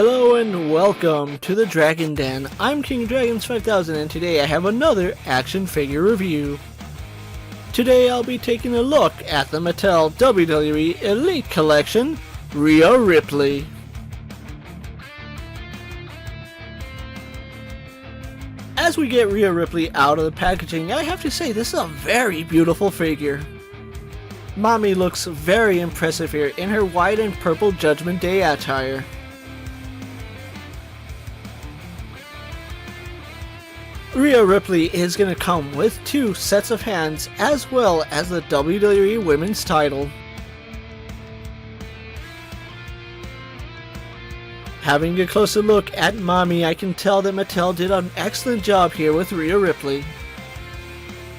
Hello and welcome to the Dragon Den. I'm King of Dragons 5000 and today I have another action figure review. Today I'll be taking a look at the Mattel WWE Elite Collection, Rhea Ripley. As we get Rhea Ripley out of the packaging, I have to say this is a very beautiful figure. Mami looks very impressive here in her white and purple Judgment Day attire. Rhea Ripley is going to come with 2 sets of hands as well as the WWE Women's title. Having a closer look at Mami, I can tell that Mattel did an excellent job here with Rhea Ripley.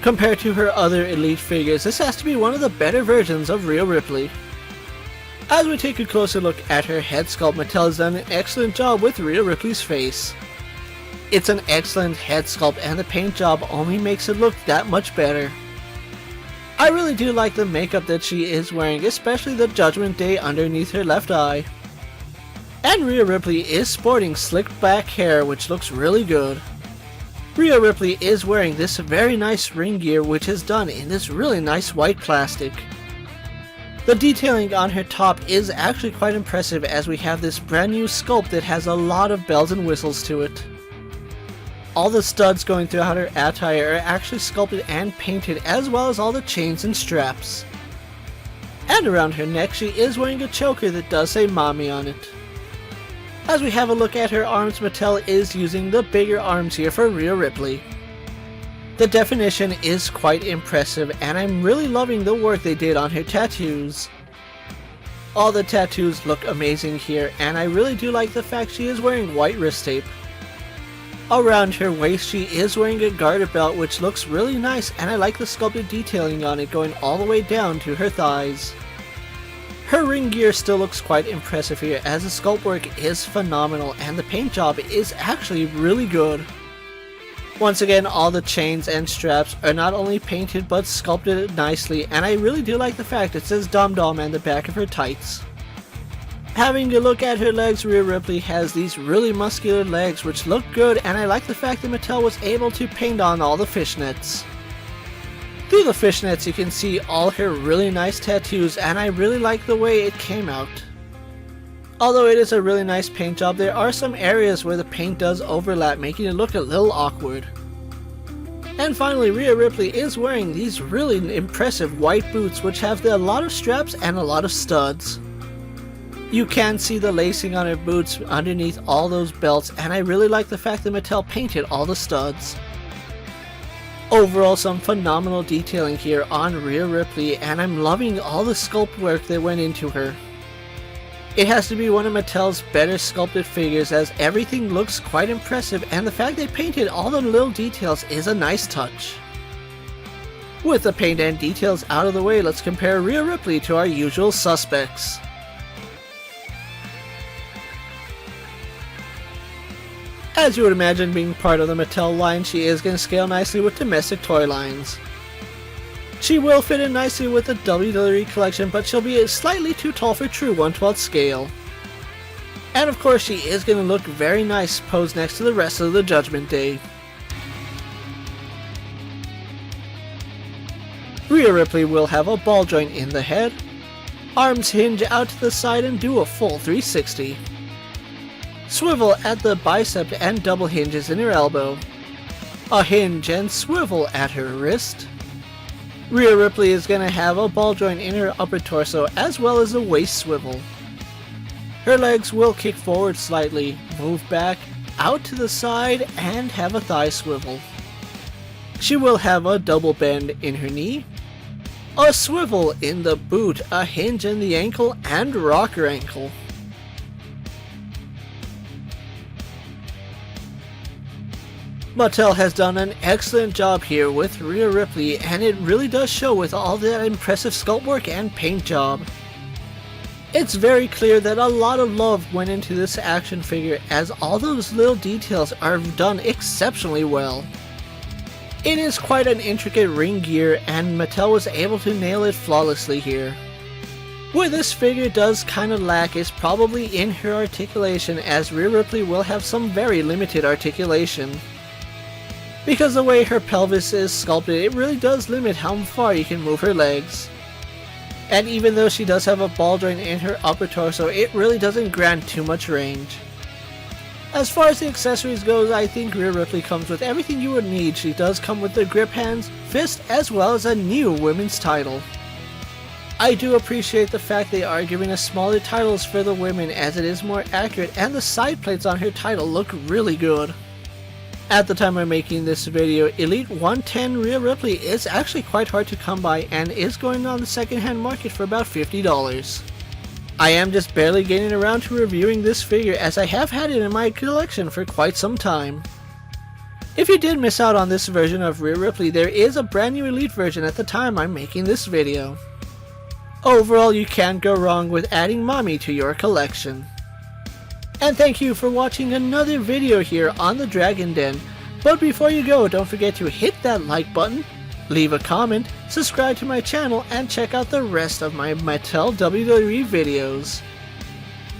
Compared to her other Elite figures, this has to be one of the better versions of Rhea Ripley. As we take a closer look at her head sculpt, Mattel has done an excellent job with Rhea Ripley's face. It's an excellent head sculpt and the paint job only makes it look that much better. I really do like the makeup that she is wearing, especially the Judgment Day underneath her left eye. And Rhea Ripley is sporting slicked back hair, which looks really good. Rhea Ripley is wearing this very nice ring gear, which is done in this really nice white plastic. The detailing on her top is actually quite impressive, as we have this brand new sculpt that has a lot of bells and whistles to it. All the studs going throughout her attire are actually sculpted and painted, as well as all the chains and straps. And around her neck she is wearing a choker that does say Mami on it. As we have a look at her arms, Mattel is using the bigger arms here for Rhea Ripley. The definition is quite impressive, and I'm really loving the work they did on her tattoos. All the tattoos look amazing here, and I really do like the fact she is wearing white wrist tape. Around her waist she is wearing a garter belt, which looks really nice, and I like the sculpted detailing on it going all the way down to her thighs. Her ring gear still looks quite impressive here, as the sculpt work is phenomenal and the paint job is actually really good. Once again, all the chains and straps are not only painted but sculpted nicely, and I really do like the fact it says Dom Dom on the back of her tights. Having a look at her legs, Rhea Ripley has these really muscular legs which look good, and I like the fact that Mattel was able to paint on all the fishnets. Through the fishnets you can see all her really nice tattoos, and I really like the way it came out. Although it is a really nice paint job, there are some areas where the paint does overlap, making it look a little awkward. And finally, Rhea Ripley is wearing these really impressive white boots which have a lot of straps and a lot of studs. You can see the lacing on her boots underneath all those belts, and I really like the fact that Mattel painted all the studs. Overall, some phenomenal detailing here on Rhea Ripley, and I'm loving all the sculpt work that went into her. It has to be one of Mattel's better sculpted figures, as everything looks quite impressive, and the fact they painted all the little details is a nice touch. With the paint and details out of the way, let's compare Rhea Ripley to our usual suspects. As you would imagine, being part of the Mattel line, she is going to scale nicely with domestic toy lines. She will fit in nicely with the WWE collection, but she'll be slightly too tall for true 1/12 scale. And of course she is going to look very nice posed next to the rest of the Judgment Day. Rhea Ripley will have a ball joint in the head, arms hinge out to the side and do a full 360. Swivel at the bicep and double hinges in her elbow. A hinge and swivel at her wrist. Rhea Ripley is going to have a ball joint in her upper torso as well as a waist swivel. Her legs will kick forward slightly, move back, out to the side, and have a thigh swivel. She will have a double bend in her knee, a swivel in the boot, a hinge in the ankle, and rocker ankle. Mattel has done an excellent job here with Rhea Ripley, and it really does show with all that impressive sculpt work and paint job. It's very clear that a lot of love went into this action figure, as all those little details are done exceptionally well. It is quite an intricate ring gear, and Mattel was able to nail it flawlessly here. Where this figure does kinda lack is probably in her articulation, as Rhea Ripley will have some very limited articulation. Because the way her pelvis is sculpted, it really does limit how far you can move her legs. And even though she does have a ball joint in her upper torso, it really doesn't grant too much range. As far as the accessories goes, I think Rhea Ripley comes with everything you would need. She does come with the grip hands, fist, as well as a new women's title. I do appreciate the fact they are giving us smaller titles for the women, as it is more accurate, and the side plates on her title look really good. At the time of making this video, Elite 110 Rhea Ripley is actually quite hard to come by and is going on the secondhand market for about $50. I am just barely getting around to reviewing this figure, as I have had it in my collection for quite some time. If you did miss out on this version of Rhea Ripley, there is a brand new Elite version at the time I'm making this video. Overall, you can't go wrong with adding Mami to your collection. And thank you for watching another video here on the Dragon Den. But before you go, don't forget to hit that like button, leave a comment, subscribe to my channel, and check out the rest of my Mattel WWE videos.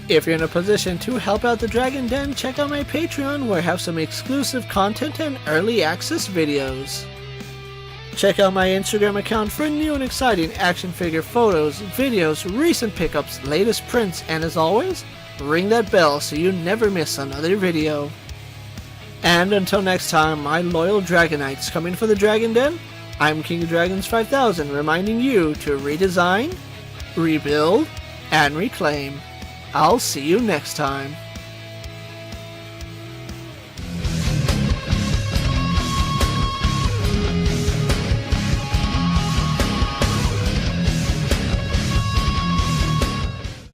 If you're in a position to help out the Dragon Den, check out my Patreon, where I have some exclusive content and early access videos. Check out my Instagram account for new and exciting action figure photos, videos, recent pickups, latest prints, and as always, ring that bell so you never miss another video. And until next time, my loyal Dragonites coming for the Dragon Den, I'm KingofDragons 5000 reminding you to redesign, rebuild, and reclaim. I'll see you next time.